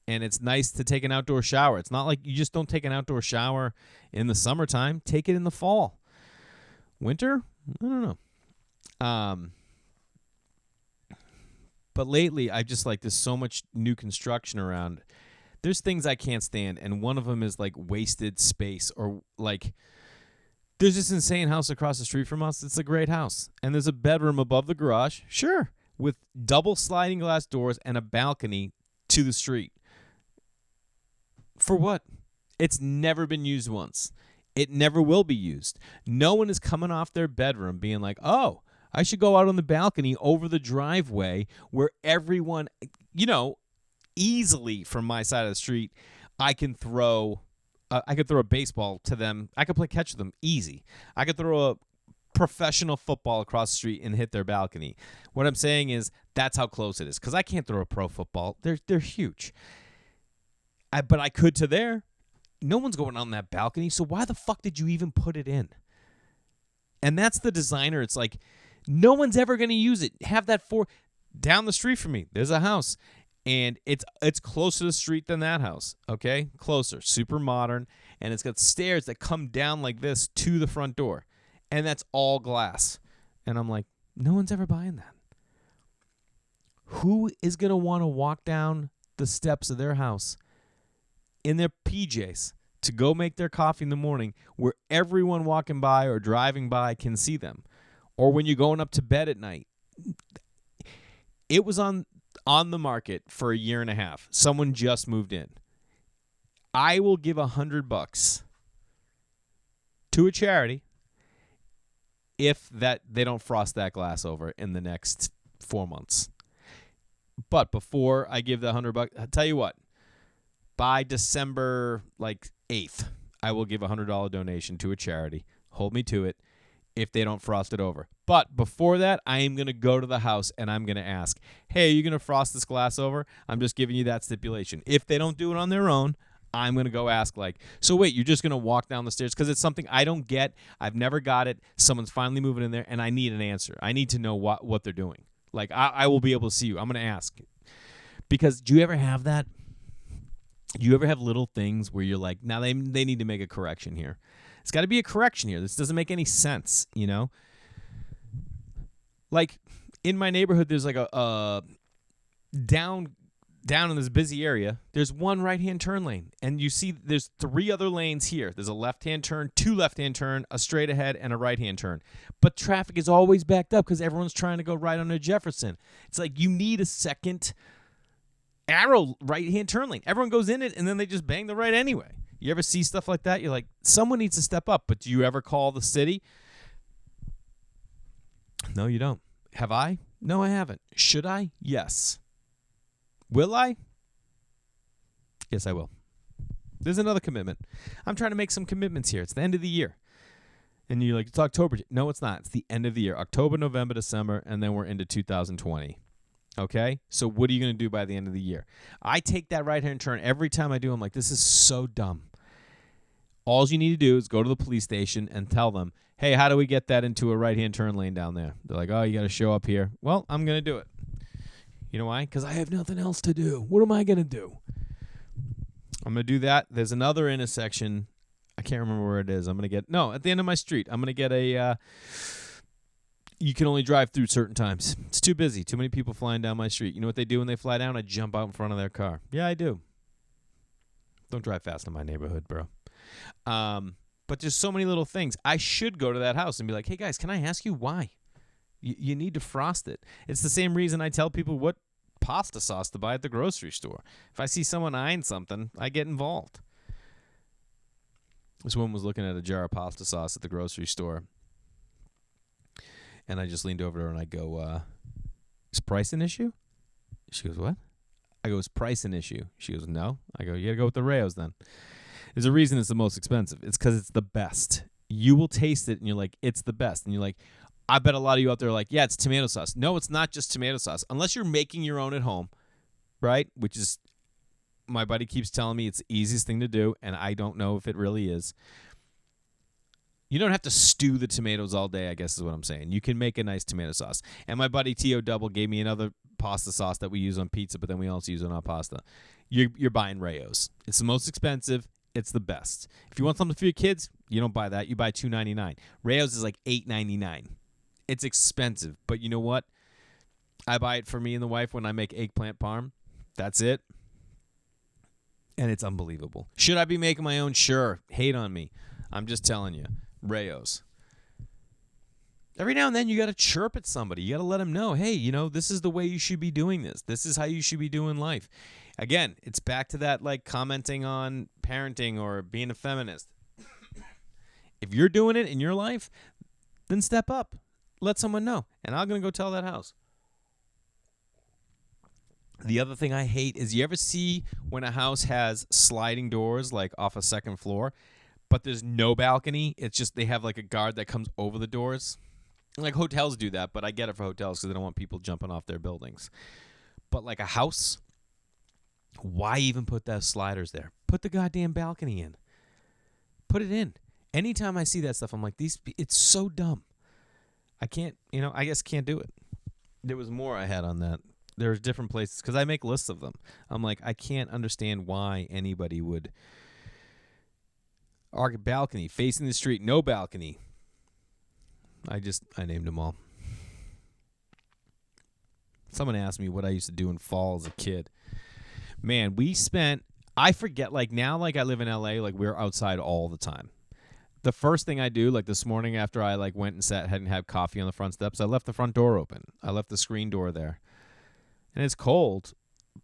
and it's nice to take an outdoor shower. It's not like you just don't take an outdoor shower in the summertime. Take it in the fall. Winter? I don't know. But lately, I just like there's so much new construction around. There's things I can't stand, and one of them is like wasted space, or like there's this insane house across the street from us. It's a great house. And there's a bedroom above the garage, sure, with double sliding glass doors and a balcony to the street. For what? It's never been used once. It never will be used. No one is coming off their bedroom being like, oh, I should go out on the balcony over the driveway where everyone, easily from my side of the street, I could throw a baseball to them. I could play catch with them easy. I could throw a professional football across the street and hit their balcony. What I'm saying is that's how close it is, because I can't throw a pro football. They're huge. But I could to there. No one's going on that balcony, so why the fuck did you even put it in? And that's the designer. It's like no one's ever going to use it. Have that down the street from me. There's a house. And it's closer to the street than that house, okay? Closer, super modern, and it's got stairs that come down like this to the front door, and that's all glass. And I'm like, no one's ever buying that. Who is going to want to walk down the steps of their house in their PJs to go make their coffee in the morning where everyone walking by or driving by can see them? Or when you're going up to bed at night? It was on the market for a year and a half. Someone just moved in. I will give $100 to a charity if that they don't frost that glass over in the next 4 months. But before I give the $100, I'll tell you what, by December 8th, I will give $100 donation to a charity. Hold me to it. if they don't frost it over. But before that, I am going to go to the house and I'm going to ask, hey, are you going to frost this glass over? I'm just giving you that stipulation. If they don't do it on their own, I'm going to go ask, like, so wait, you're just going to walk down the stairs? Because it's something I don't get. I've never got it. Someone's finally moving in there, and I need an answer. I need to know what they're doing. Like, I will be able to see you. I'm going to ask. Because do you ever have that? Do you ever have little things where you're like, now they need to make a correction here? It's got to be a correction here. This doesn't make any sense, you know? Like, in my neighborhood, there's like a down in this busy area, there's one right-hand turn lane. And you see there's 3 other lanes here. There's a left-hand turn, 2 left-hand turn, a straight ahead, and a right-hand turn. But traffic is always backed up because everyone's trying to go right onto Jefferson. It's like you need a second arrow right-hand turn lane. Everyone goes in it, and then they just bang the right anyway. You ever see stuff like that? You're like, someone needs to step up. But do you ever call the city? No, you don't. Have I? No, I haven't. Should I? Yes. Will I? Yes, I will. There's another commitment. I'm trying to make some commitments here. It's the end of the year. And you're like, it's October. No, it's not. It's the end of the year. October, November, December, and then we're into 2020. Okay? So what are you going to do by the end of the year? I take that right-hand turn every time I do. I'm like, this is so dumb. All you need to do is go to the police station and tell them, hey, how do we get that into a right-hand turn lane down there? They're like, oh, you got to show up here. Well, I'm going to do it. You know why? Because I have nothing else to do. What am I going to do? I'm going to do that. There's another intersection. I can't remember where it is. I'm going to get, no, at the end of my street. I'm going to get a, you can only drive through certain times. It's too busy. Too many people flying down my street. You know what they do when they fly down? I jump out in front of their car. Yeah, I do. Don't drive fast in my neighborhood, bro. But there's so many little things. I should go to that house and be like, hey, guys, can I ask you why? You need to frost it. It's the same reason I tell people what pasta sauce to buy at the grocery store. If I see someone eyeing something, I get involved. This woman was looking at a jar of pasta sauce at the grocery store. And I just leaned over to her and I go, is price an issue? She goes, what? I go, is price an issue? She goes, no. I go, you got to go with the Rayo's then. There's a reason it's the most expensive. It's because it's the best. You will taste it and you're like, it's the best. And you're like, I bet a lot of you out there are like, yeah, it's tomato sauce. No, it's not just tomato sauce. Unless you're making your own at home, right? Which is, my buddy keeps telling me it's the easiest thing to do, and I don't know if it really is. You don't have to stew the tomatoes all day, I guess is what I'm saying. You can make a nice tomato sauce. And my buddy T.O. Double gave me another pasta sauce that we use on pizza, but then we also use it on pasta. You're buying Rayo's. It's the most expensive. It's the best. If you want something for your kids, you don't buy that. You buy $2.99. Rayo's is like $8.99. It's expensive, but you know what? I buy it for me and the wife when I make eggplant parm. That's it. And it's unbelievable. Should I be making my own? Sure. Hate on me. I'm just telling you. Rayo's. Every now and then you got to chirp at somebody. You got to let them know, hey, you know, this is the way you should be doing this. This is how you should be doing life. Again, it's back to that like commenting on parenting or being a feminist. If you're doing it in your life, then step up. Let someone know. And I'm going to go tell that house. The other thing I hate is you ever see when a house has sliding doors like off a second floor, but there's no balcony. It's just they have like a guard that comes over the doors. Like hotels do that, but I get it for hotels because they don't want people jumping off their buildings. But like a house, why even put those sliders there? Put the goddamn balcony in. Put it in. Anytime I see that stuff, I'm like, it's so dumb. I can't, I guess can't do it. There was more I had on that. There's different places because I make lists of them. I'm like, I can't understand why anybody would argue balcony, facing the street, no balcony. I named them all. Someone asked me what I used to do in fall as a kid. Man, I forget, like now, like I live in LA, like we're outside all the time. The first thing I do, like this morning after I like went and sat and had coffee on the front steps, I left the front door open. I left the screen door there. And it's cold,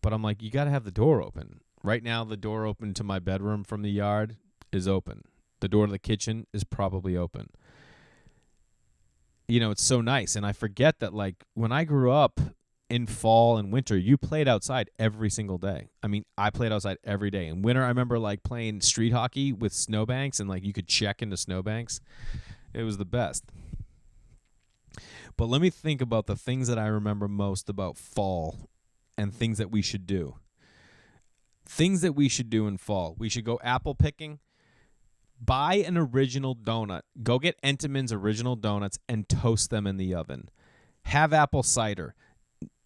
but I'm like, you got to have the door open. Right now, the door open to my bedroom from the yard is open. The door to the kitchen is probably open. It's so nice. And I forget that like when I grew up in fall and winter, you played outside every single day. I mean, I played outside every day. In winter, I remember like playing street hockey with snowbanks and like you could check into snowbanks. It was the best. But let me think about the things that I remember most about fall and things that we should do. Things that we should do in fall. We should go apple picking. Buy an original donut. Go get Entenmann's original donuts and toast them in the oven. Have apple cider.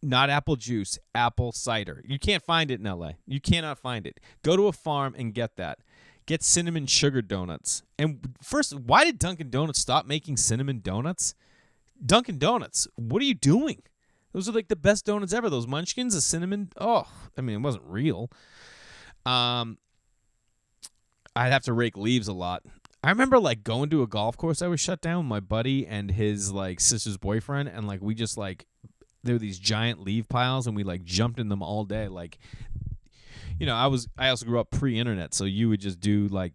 Not apple juice, apple cider. You can't find it in LA. You cannot find it. Go to a farm and get that. Get cinnamon sugar donuts. And first, why did Dunkin Donuts stop making cinnamon donuts? Dunkin Donuts, what are you doing? Those are like the best donuts ever. Those munchkins, the cinnamon. Oh, I mean, it wasn't real. I'd have to rake leaves a lot. I remember like going to a golf course I was shut down with my buddy and his like sister's boyfriend, and like we just like there were these giant leaf piles and we like jumped in them all day. Like, you know, I also grew up pre-internet, so you would just do like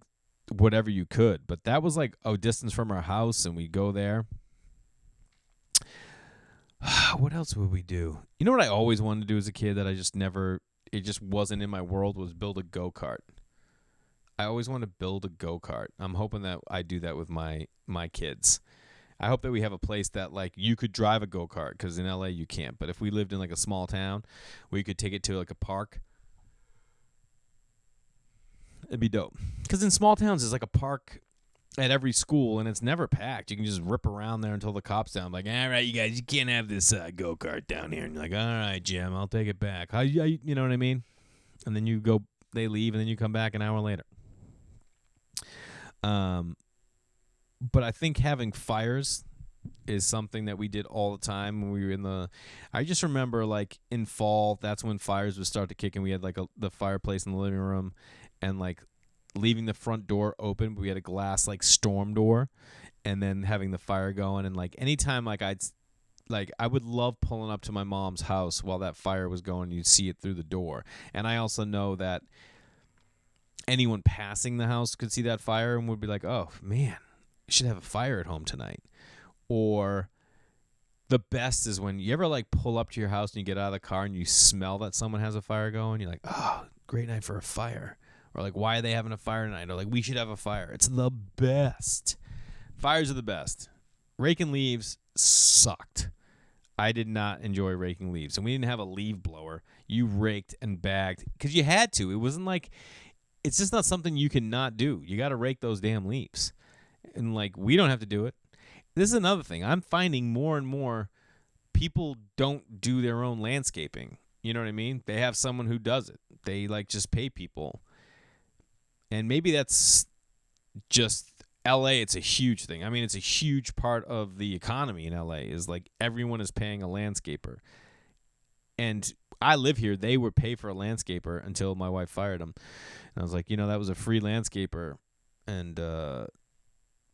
whatever you could. But that was like a distance from our house, and we'd go there. What else would we do? You know what I always wanted to do as a kid that I just never, it just wasn't in my world, was build a go-kart. I always want to build a go-kart. I'm hoping that I do that with my kids. I hope that we have a place that like you could drive a go-kart, because in LA you can't. But if we lived in like a small town, we could take it to like a park. It'd be dope. Because in small towns, there's like a park at every school, and it's never packed. You can just rip around there until the cops down. Like, all right, you guys, you can't have this go-kart down here. And you're like, all right, Jim, I'll take it back. You know what I mean? And then you go, they leave, and then you come back an hour later. But I think having fires is something that we did all the time when we were in the. I just remember like in fall, that's when fires would start to kick in. We had like the fireplace in the living room, and like leaving the front door open. We had a glass like storm door, and then having the fire going. And like anytime I would love pulling up to my mom's house while that fire was going. You'd see it through the door, and I also know that anyone passing the house could see that fire and would be like, oh man, you should have a fire at home tonight. Or the best is when you ever like pull up to your house and you get out of the car and you smell that someone has a fire going. You're like, oh, great night for a fire. Or like, why are they having a fire tonight? Or like, we should have a fire. It's the best. Fires are the best. Raking leaves sucked. I did not enjoy raking leaves. And we didn't have a leaf blower. You raked and bagged because you had to. It wasn't like, it's just not something you can not do. You got to rake those damn leaves. And like, we don't have to do it. This is another thing. I'm finding more and more people don't do their own landscaping. You know what I mean? They have someone who does it. They like just pay people. And maybe that's just LA. It's a huge thing. I mean, it's a huge part of the economy in LA is like everyone is paying a landscaper. And I live here. They would pay for a landscaper until my wife fired him. And I was like, that was a free landscaper. And,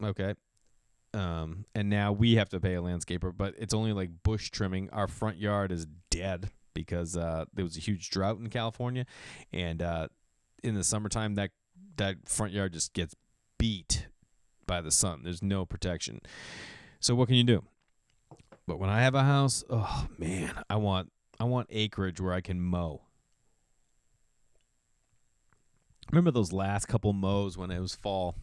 okay. And now we have to pay a landscaper, but it's only like bush trimming. Our front yard is dead because there was a huge drought in California. And in the summertime, that front yard just gets beat by the sun. There's no protection. So what can you do? But when I have a house, oh man, I want acreage where I can mow. Remember those last couple mows when it was fall?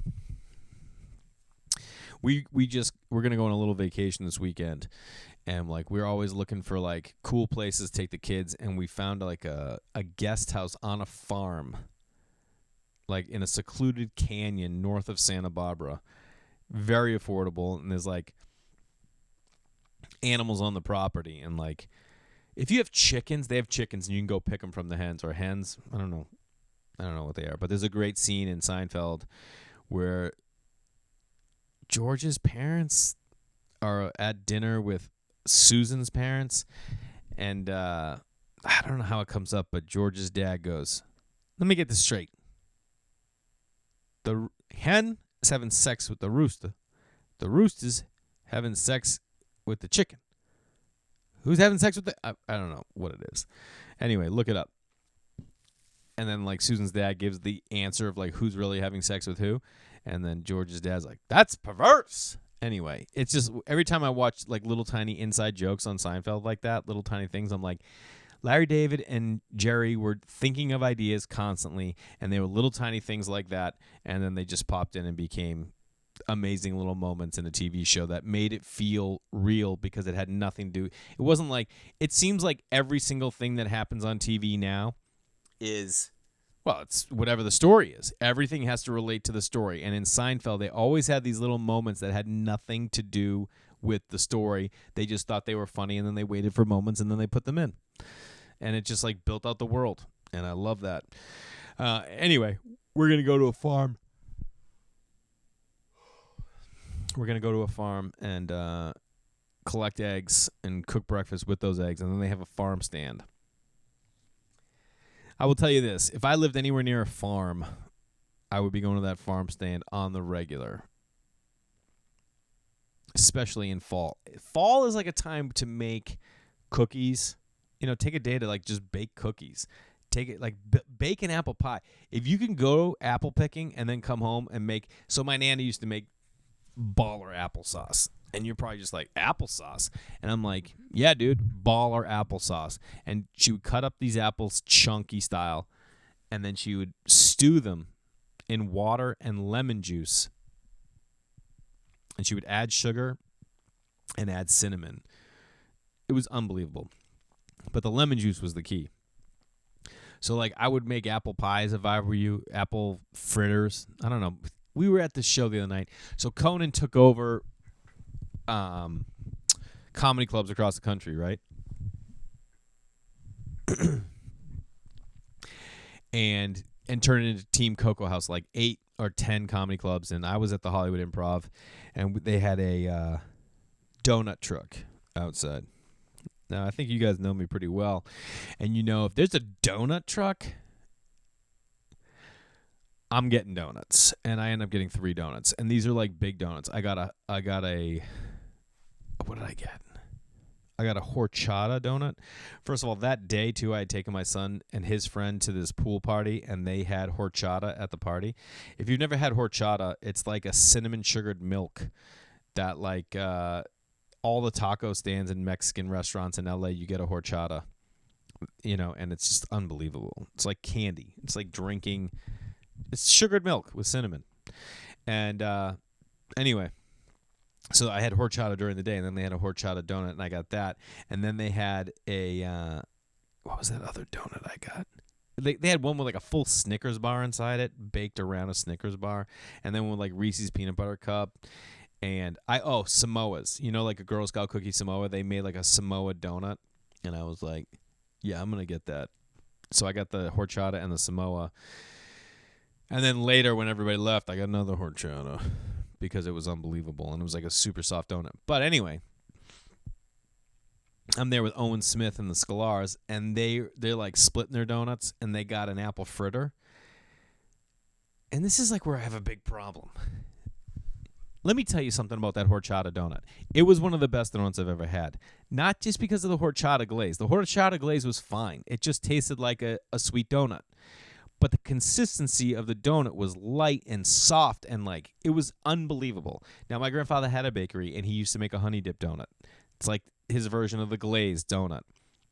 We're gonna go on a little vacation this weekend, and like we're always looking for like cool places to take the kids, and we found like a guest house on a farm, like in a secluded canyon north of Santa Barbara. Very affordable, and there's like animals on the property, and like if you have chickens, they have chickens, and you can go pick them from the hens or hens. I don't know what they are, but there's a great scene in Seinfeld where George's parents are at dinner with Susan's parents, and I don't know how it comes up, but George's dad goes, let me get this straight. The hen is having sex with the rooster. The rooster's having sex with the chicken. Who's having sex with the... I don't know what it is. Anyway, look it up. And then, like, Susan's dad gives the answer of, like, who's really having sex with who. And then George's dad's like, that's perverse. Anyway, it's just every time I watch, like, little tiny inside jokes on Seinfeld like that, little tiny things, I'm like, Larry David and Jerry were thinking of ideas constantly, and they were little tiny things like that, and then they just popped in and became amazing little moments in a TV show that made it feel real because it had nothing to do. It wasn't like, it seems like every single thing that happens on TV now is, well, it's whatever the story is. Everything has to relate to the story. And in Seinfeld, they always had these little moments that had nothing to do with the story. They just thought they were funny, and then they waited for moments, and then they put them in. And it just like built out the world. And I love that. Anyway, we're going to go to a farm. We're going to go to a farm and collect eggs and cook breakfast with those eggs, and then they have a farm stand. I will tell you this. If I lived anywhere near a farm, I would be going to that farm stand on the regular, especially in fall. Fall is like a time to make cookies. You know, take a day to like just bake cookies. Take it like bake an apple pie. If you can go apple picking and then come home and make. So my Nana used to make baller applesauce, and you're probably just like, applesauce? And I'm like, yeah, dude, baller applesauce. And she would cut up these apples chunky style, and then she would stew them in water and lemon juice, and she would add sugar and add cinnamon. It was unbelievable, but the lemon juice was the key. So like I would make apple pies if I were you, apple fritters. I don't know. We were at this show the other night. So Conan took over comedy clubs across the country, right? and turned it into Team Cocoa House, like 8 or 10 comedy clubs. And I was at the Hollywood Improv, and they had a donut truck outside. Now, I think you guys know me pretty well. And you know, if there's a donut truck, I'm getting donuts, and I end up getting 3 donuts, and these are like big donuts. I got a what did I get? I got a horchata donut. First of all, that day too, I had taken my son and his friend to this pool party, and they had horchata at the party. If you've never had horchata, it's like a cinnamon sugared milk that like all the taco stands in Mexican restaurants in LA, you get a horchata, you know, and it's just unbelievable. It's like candy. It's like drinking. It's sugared milk with cinnamon. And anyway, so I had horchata during the day, and then they had a horchata donut, and I got that. And then they had a, what was that other donut I got? They had one with like a full Snickers bar inside it, baked around a Snickers bar. And then with like Reese's Peanut Butter Cup. And Samoas. You know, like a Girl Scout cookie Samoa? They made like a Samoa donut. And I was like, yeah, I'm going to get that. So I got the horchata and the Samoa. And then later, when everybody left, I got another horchata because it was unbelievable, and it was like a super soft donut. But anyway, I'm there with Owen Smith and the Scalars, and they're like splitting their donuts, and they got an apple fritter. And this is like where I have a big problem. Let me tell you something about that horchata donut. It was one of the best donuts I've ever had. Not just because of the horchata glaze. The horchata glaze was fine. It just tasted like a sweet donut. But the consistency of the donut was light and soft, and like it was unbelievable. Now, my grandfather had a bakery, and he used to make a honey dip donut. It's like his version of the glazed donut,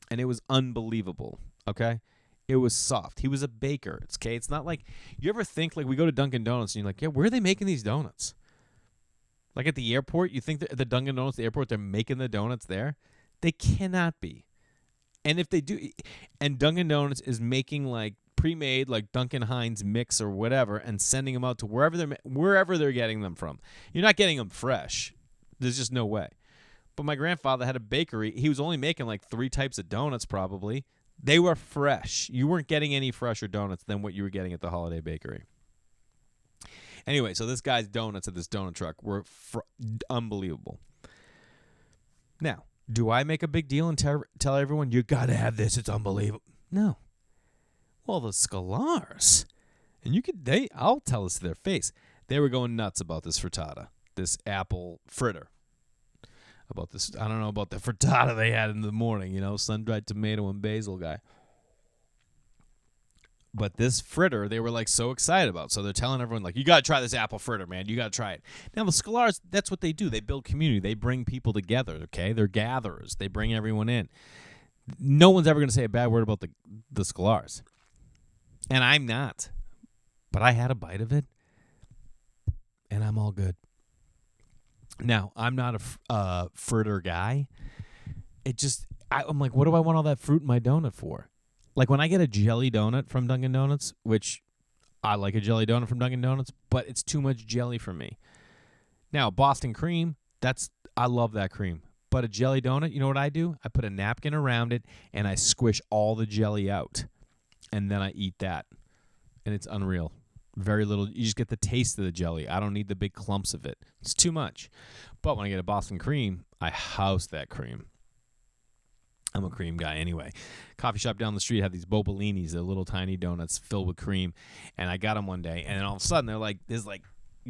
and it was unbelievable. Okay, it was soft. He was a baker. It's not like you ever think like we go to Dunkin Donuts and you're like, yeah, where are they making these donuts? Like at the airport, you think that at the Dunkin Donuts, the airport, they're making the donuts there? They cannot be. And if they do, and Dunkin Donuts is making like pre-made like Duncan Hines mix or whatever and sending them out to wherever they're getting them from. You're not getting them fresh. There's just no way. But my grandfather had a bakery. He was only making like 3 types of donuts probably. They were fresh. You weren't getting any fresher donuts than what you were getting at the Holiday Bakery. Anyway, so this guy's donuts at this donut truck were unbelievable. Now, do I make a big deal and tell everyone, you got to have this, it's unbelievable? No. Well, the Scalars, and I'll tell this to their face, they were going nuts about this frittata, this apple fritter. About this, I don't know about the frittata they had in the morning, sun-dried tomato and basil guy. But this fritter, they were like so excited about. So they're telling everyone, like, you got to try this apple fritter, man. You got to try it. Now, the Scalars, that's what they do. They build community. They bring people together, okay? They're gatherers. They bring everyone in. No one's ever going to say a bad word about the Scalars. And I'm not. But I had a bite of it, and I'm all good. Now, I'm not a fritter guy. I'm like, what do I want all that fruit in my donut for? Like when I get a jelly donut from Dunkin' Donuts, which I like a jelly donut from Dunkin' Donuts, but it's too much jelly for me. Now, Boston cream, I love that cream. But a jelly donut, you know what I do? I put a napkin around it and I squish all the jelly out. And then I eat that. And it's unreal. Very little. You just get the taste of the jelly. I don't need the big clumps of it. It's too much. But when I get a Boston cream, I house that cream. I'm a cream guy anyway. Coffee shop down the street had these Bobolinis, they're little tiny donuts filled with cream. And I got them one day. And then all of a sudden, there's like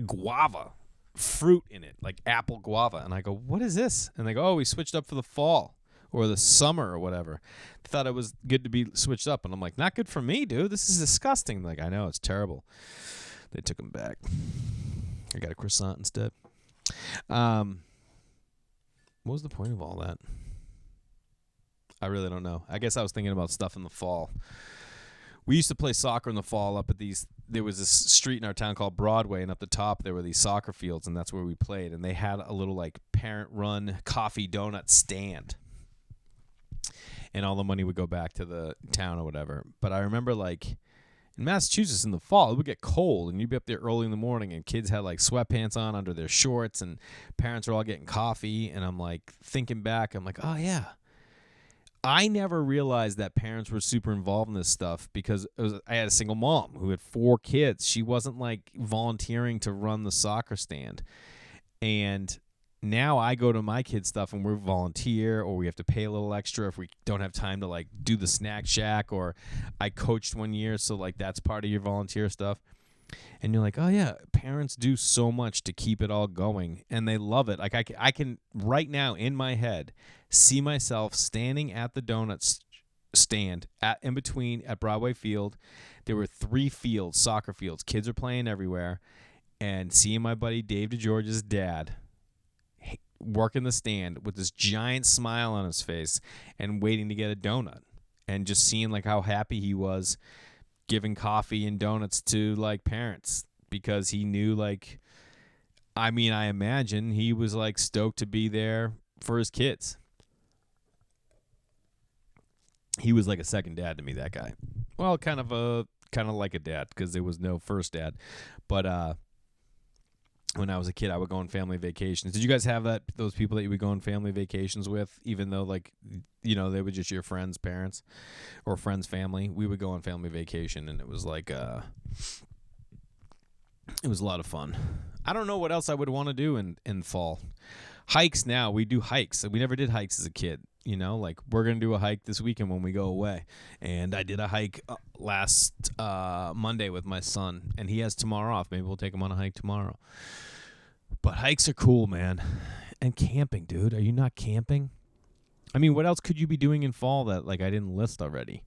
guava fruit in it, like apple guava. And I go, what is this? And they go, oh, we switched up for the fall or the summer or whatever. Thought it was good to be switched up. And I'm like, not good for me, dude. This is disgusting. Like, I know, it's terrible. They took them back. I got a croissant instead. What was the point of all that? I really don't know. I guess I was thinking about stuff in the fall. We used to play soccer in the fall up at there was this street in our town called Broadway, and up the top there were these soccer fields, and that's where we played. And they had a little like parent-run coffee donut stand. And all the money would go back to the town or whatever. But I remember like in Massachusetts in the fall, it would get cold, and you'd be up there early in the morning, and kids had like sweatpants on under their shorts, and parents were all getting coffee. And I'm like thinking back, I'm like, oh yeah. I never realized that parents were super involved in this stuff because I had a single mom who had 4 kids. She wasn't like volunteering to run the soccer stand. And now I go to my kids' stuff and we're volunteer, or we have to pay a little extra if we don't have time to like do the snack shack, or I coached one year, so like that's part of your volunteer stuff. And you're like, oh yeah, parents do so much to keep it all going, and they love it. Like I can right now in my head see myself standing at the donut stand in between at Broadway Field. There were 3 fields, soccer fields. Kids are playing everywhere, and seeing my buddy Dave DeGeorge's dad working the stand with this giant smile on his face and waiting to get a donut, and just seeing like how happy he was giving coffee and donuts to like parents, because he knew like, I imagine he was like stoked to be there for his kids. He was like a second dad to me, that guy. Well, kind of like a dad, because there was no first dad. But when I was a kid, I would go on family vacations. Did you guys have those people that you would go on family vacations with, even though like, you know, they were just your friends' parents or friends' family? We would go on family vacation, and it was like it was a lot of fun. I don't know what else I would want to do in fall. Hikes now. We do hikes. We never did hikes as a kid. You know, like we're going to do a hike this weekend when we go away. And I did a hike last Monday with my son, and he has tomorrow off. Maybe we'll take him on a hike tomorrow. But hikes are cool, man. And camping, dude. Are you not camping? I mean, what else could you be doing in fall that like I didn't list already?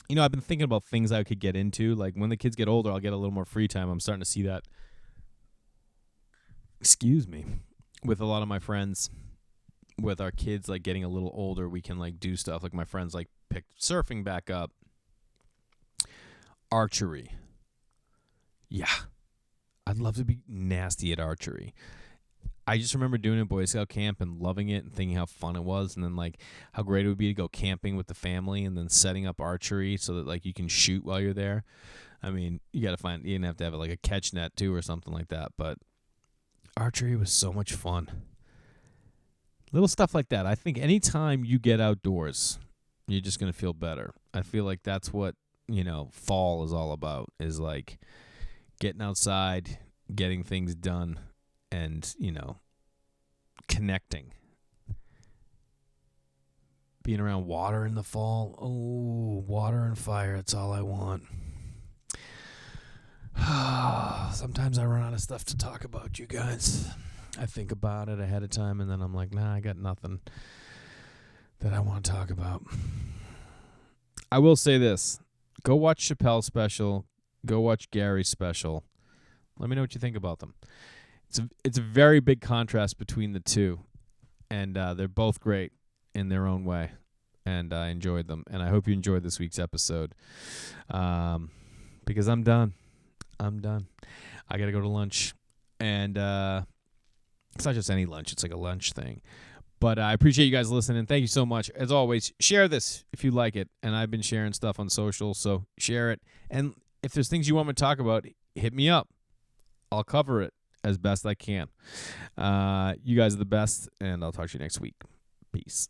You know, I've been thinking about things I could get into. Like when the kids get older, I'll get a little more free time. I'm starting to see that. Excuse me. With a lot of my friends, with our kids like getting a little older, we can like do stuff. Like my friends like picked surfing back up. Archery. Yeah. I'd love to be nasty at archery. I just remember doing it at Boy Scout camp and loving it and thinking how fun it was, and then like how great it would be to go camping with the family and then setting up archery so that like you can shoot while you're there. I mean, you're gonna have to have like a catch net too or something like that, but archery was so much fun. Little stuff like that. I think anytime you get outdoors, you're just gonna feel better. I feel like that's what, you know, fall is all about, is like getting outside, getting things done, and, you know, connecting. Being around water in the fall. Oh, water and fire. That's all I want. Sometimes I run out of stuff to talk about, you guys. I think about it ahead of time, and then I'm like, nah, I got nothing that I want to talk about. I will say this. Go watch Chappelle's special. Go watch Gary's special. Let me know what you think about them. It's a very big contrast between the two, and they're both great in their own way, and I enjoyed them, and I hope you enjoyed this week's episode, because I'm done. I got to go to lunch. And it's not just any lunch. It's like a lunch thing. But I appreciate you guys listening. Thank you so much. As always, share this if you like it. And I've been sharing stuff on social, so share it. And if there's things you want me to talk about, hit me up. I'll cover it as best I can. You guys are the best, and I'll talk to you next week. Peace.